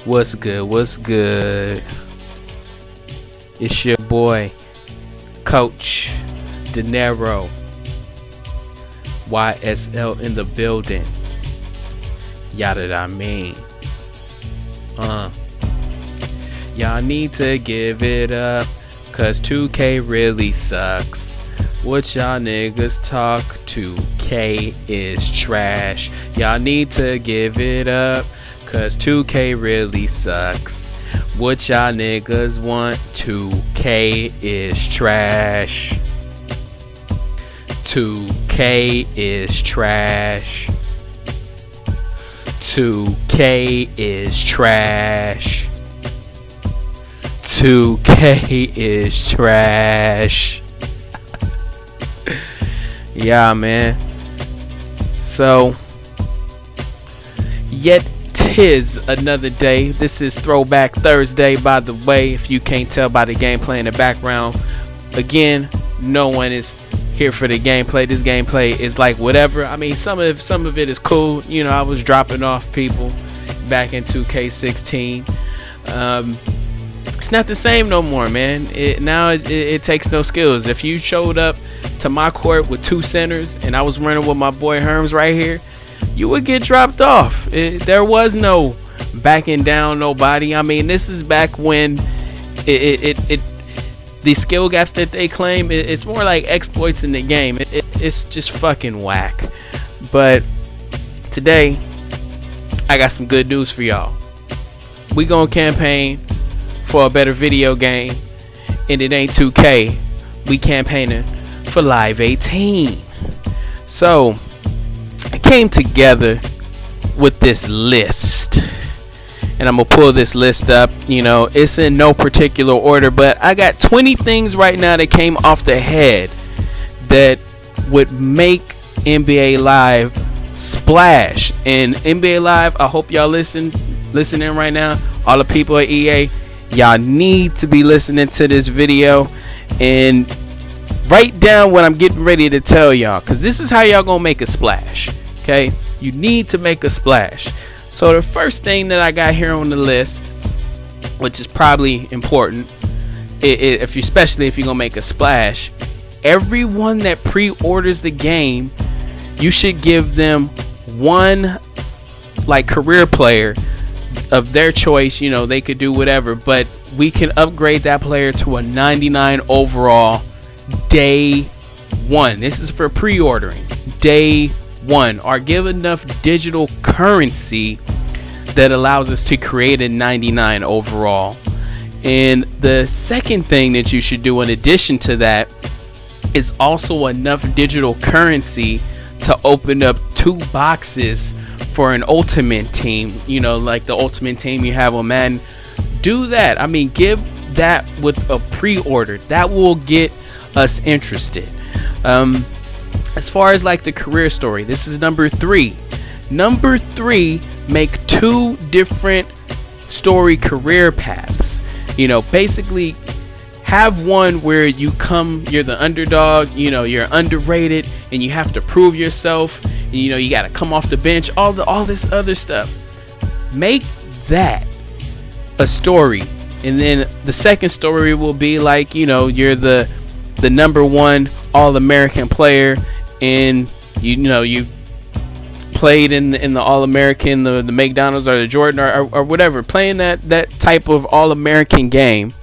What's good? What's good? It's your boy, Coach De Niro, YSL in the building. Yada I mean. Y'all need to give it up, cause 2K really sucks. What y'all niggas talk, 2K is trash. Y'all need to give it up, cause 2K really sucks. What y'all niggas want, 2K is trash. 2K is trash. 2K is trash. 2K is trash. Yeah, man. So, yet 'tis another day. This is Throwback Thursday, by the way, if you can't tell by the gameplay in the background. Again, no one is here for the gameplay. This gameplay is like whatever. I mean, some of it is cool. You know, I was dropping off people back in 2K16. It's not the same no more, man. It takes no skills. If you showed up to my court with two centers and I was running with my boy Herms right here, you would get dropped off. There was no backing down nobody. I mean, this is back when the skill gaps that they claim, it's more like exploits in the game. It's just fucking whack. But today, I got some good news for y'all. We gonna campaign for a better video game, and it ain't 2K. We campaigning for Live 18. So I came together with this list, and I'm gonna pull this list up. You know, it's in no particular order, but I got 20 things right now that came off the head that would make NBA Live splash. And NBA Live, I hope y'all listening right now. All the people at EA, y'all need to be listening to this video and write down what I'm getting ready to tell y'all, because this is how y'all gonna make a splash. Okay, you need to make a splash. So the first thing that I got here on the list, which is probably important, especially if you're gonna make a splash, everyone that pre-orders the game, you should give them one like career player of their choice. You know, they could do whatever, but we can upgrade that player to a 99 overall day one. This is for pre-ordering day one, or give enough digital currency that allows us to create a 99 overall. And the second thing that you should do in addition to that is also enough digital currency to open up 2 boxes for an ultimate team. You know, like the ultimate team you have on Madden. Do that. I mean, give that with a pre-order. That will get us interested. As far as like the career story, this is number 3. Number 3, make 2 different story career paths. You know, basically have one where you're the underdog, you know, you're underrated and you have to prove yourself, and, you know, you got to come off the bench, all this other stuff. Make that a story. And then the second story will be like, you know, you're the number 1 All-American player, and you know you played in the All-American, the McDonald's or the Jordan or whatever, playing that type of All-American game,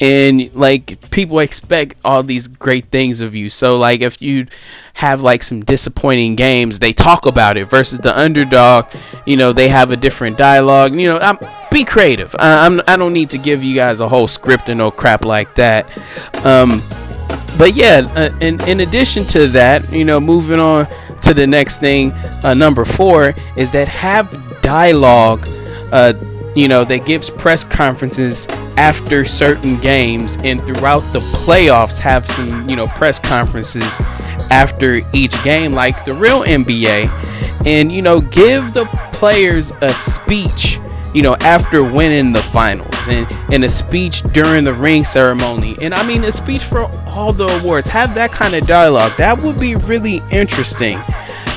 and like people expect all these great things of you. So like if you have like some disappointing games, they talk about it, versus the underdog, you know, they have a different dialogue. You know, be creative. I don't need to give you guys a whole script and no crap like that. But yeah, in addition to that, you know, moving on to the next thing, number 4 is that have dialogue, you know, that gives press conferences after certain games, and throughout the playoffs have some, you know, press conferences after each game like the real NBA, and, you know, give the players a speech, you know, after winning the finals, and a speech during the ring ceremony, and I mean a speech for all the awards. Have that kind of dialogue. That would be really interesting.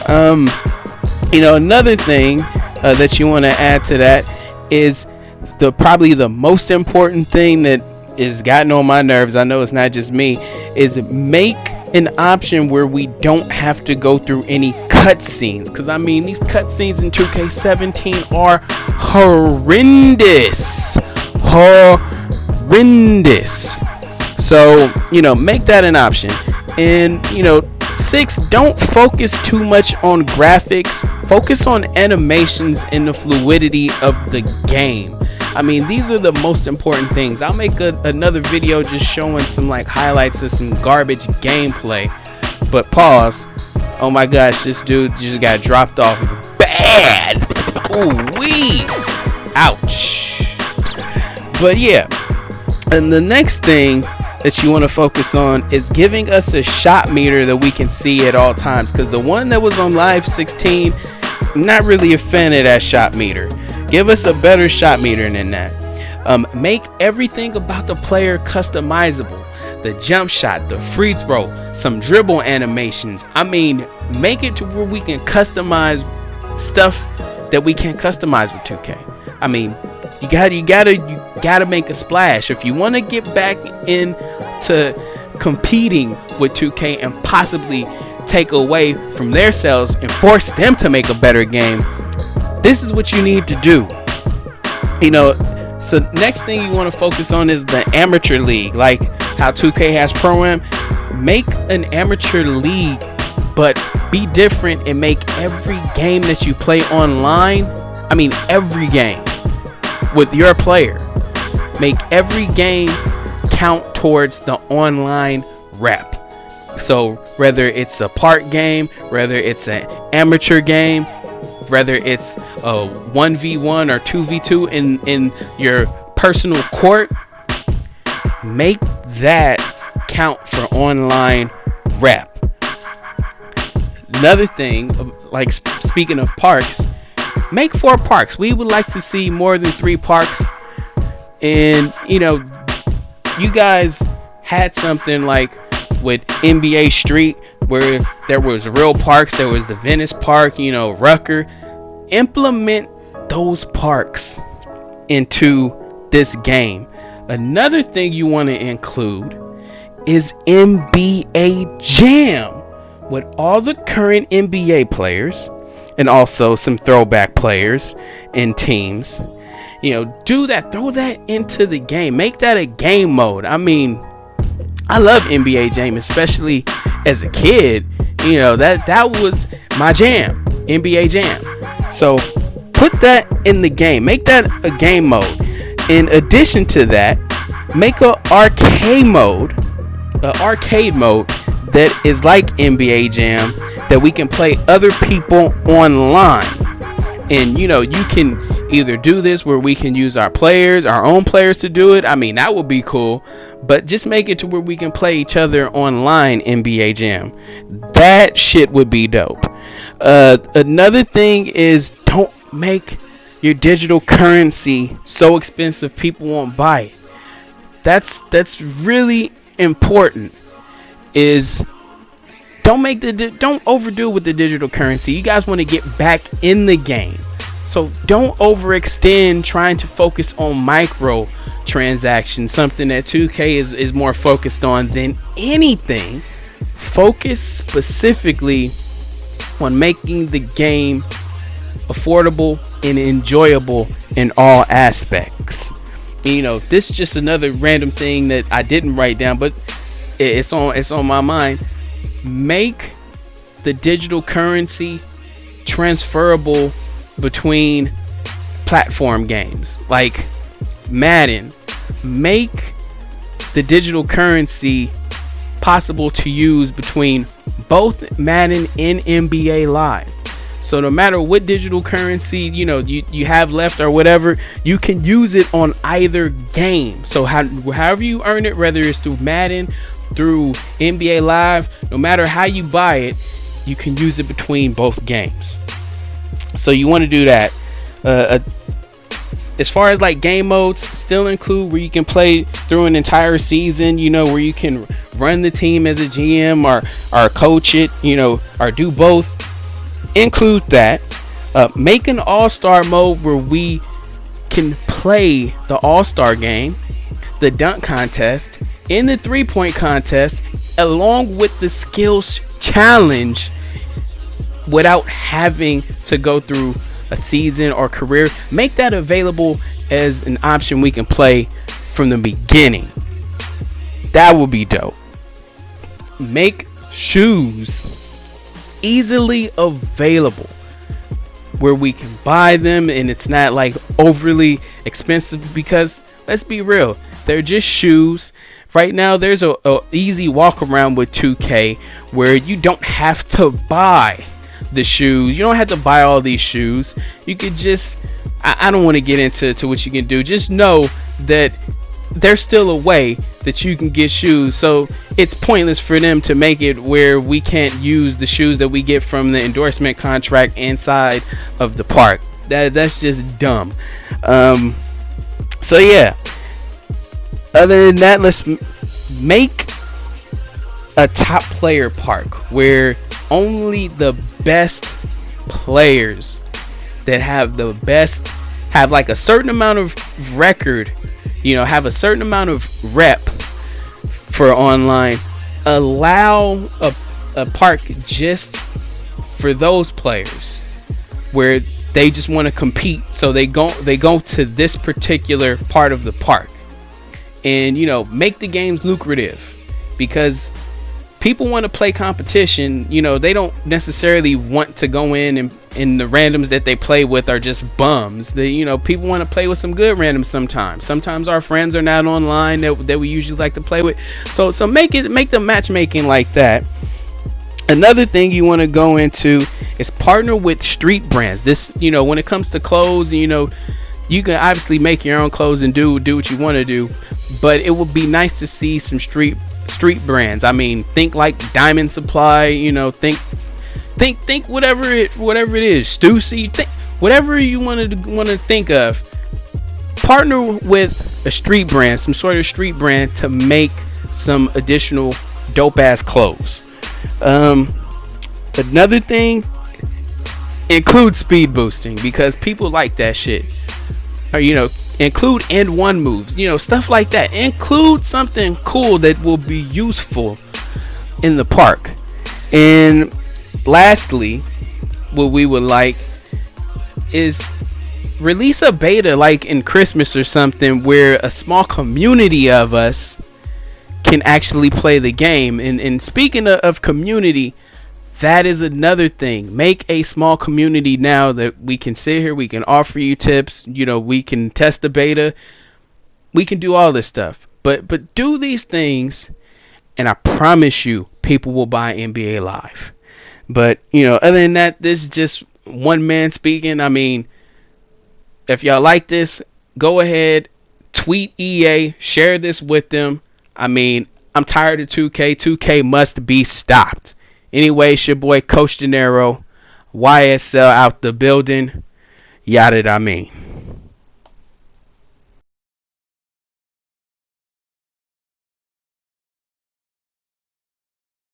You know, another thing that you want to add to that is probably the most important thing that is gotten on my nerves, I know it's not just me, is make an option where we don't have to go through any cutscenes. Because I mean, these cutscenes in 2K17 are horrendous. So, make that an option. And, 6, don't focus too much on graphics. Focus on animations and the fluidity of the game. I mean, these are the most important things. I'll make another video just showing some highlights of some garbage gameplay. But pause. Oh my gosh, this dude just got dropped off bad. Ooh wee. Ouch. But yeah. And the next thing that you want to focus on is giving us a shot meter that we can see at all times. Because the one that was on Live 16, not really a fan of that shot meter. Give us a better shot meter than that. Make everything about the player customizable. The jump shot, the free throw, some dribble animations. I mean, make it to where we can customize stuff that we can't customize with 2K. I mean, you gotta make a splash if you want to get back into competing with 2K and possibly take away from their sales and force them to make a better game. This is what you need to do. So next thing you want to focus on is the amateur league, like how 2K has Pro-Am. Make an amateur league, but be different and make every game that you play online, every game with your player, make every game count towards the online rep. So whether it's a park game, whether it's an amateur game, whether it's a 1v1 or 2v2 in your personal court, make that count for online rep. Another thing, speaking of parks, make 4 parks. We would like to see more than 3 parks. And you guys had something like with NBA Street where there was real parks. There was the Venice Park, Rucker. Implement those parks into this game. Another thing you want to include is NBA Jam with all the current NBA players and also some throwback players and teams. Do that. Throw that into the game. Make that a game mode. I mean, I love NBA Jam, especially as a kid. That was my jam, NBA Jam. So put that in the game. Make that a game mode. In addition to that, make an arcade mode that is like NBA Jam that we can play other people online. And you can either do this where we can use our own players to do it. I mean, that would be cool. But just make it to where we can play each other online NBA Jam. That shit would be dope. Another thing is, don't make your digital currency so expensive people won't buy it. That's really important. Is don't overdo it with the digital currency. You guys want to get back in the game, so don't overextend trying to focus on micro transactions, something that 2K is more focused on than anything. Focus specifically on making the game affordable and enjoyable in all aspects. This is just another random thing that I didn't write down, but it's on my mind. Make the digital currency transferable between platform games like Madden. Make the digital currency possible to use between both Madden and NBA Live. So no matter what digital currency you have left or whatever, you can use it on either game. So however you earn it, whether it's through Madden, through NBA Live, no matter how you buy it, you can use it between both games. So you want to do that. As far as game modes, still include where you can play through an entire season, where you can run the team as a GM or coach it, or do both. Include that. Make an all-star mode where we can play the All-Star game, the dunk contest, and the three-point contest, along with the skills challenge, without having to go through a season or career. Make that available as an option we can play from the beginning. That would be dope. Make shoes easily available where we can buy them and it's not like overly expensive, because let's be real, they're just shoes. Right now there's a easy walk around with 2K where you don't have to buy the shoes. You don't have to buy all these shoes. You could just, I don't want to get into what you can do. Just know that there's still a way that you can get shoes. So it's pointless for them to make it where we can't use the shoes that we get from the endorsement contract inside of the park. That's just dumb. So yeah, other than that, let's make a top player park where only the best players that have the best, have like a certain amount of record, have a certain amount of rep for online, allow a park just for those players where they just want to compete. So they go to this particular part of the park, and make the games lucrative, because people want to play competition. They don't necessarily want to go in and the randoms that they play with are just bums. People want to play with some good randoms sometimes. Sometimes our friends are not online that we usually like to play with. So make the matchmaking like that. Another thing you want to go into is partner with street brands. This, when it comes to clothes, you can obviously make your own clothes and do what you want to do, but it would be nice to see some street brands. I mean, think like Diamond Supply, think whatever it is, Stussy, think whatever you want to think of. Partner with a street brand, some sort of street brand, to make some additional dope ass clothes. Another thing, include speed boosting, because people like that shit. Or include end one moves, stuff like that. Include something cool that will be useful in the park. And lastly, what we would like is release a beta like in Christmas or something, where a small community of us can actually play the game. And speaking of community, that is another thing. Make a small community now that we can sit here, we can offer you tips, we can test the beta, we can do all this stuff. But do these things, and I promise you, people will buy NBA Live. But other than that, this is just one man speaking. I mean, if y'all like this, go ahead, tweet EA, share this with them. I mean, I'm tired of 2K. 2K must be stopped. Anyway, it's your boy Coach De Niro, YSL out the building. Yada I mean.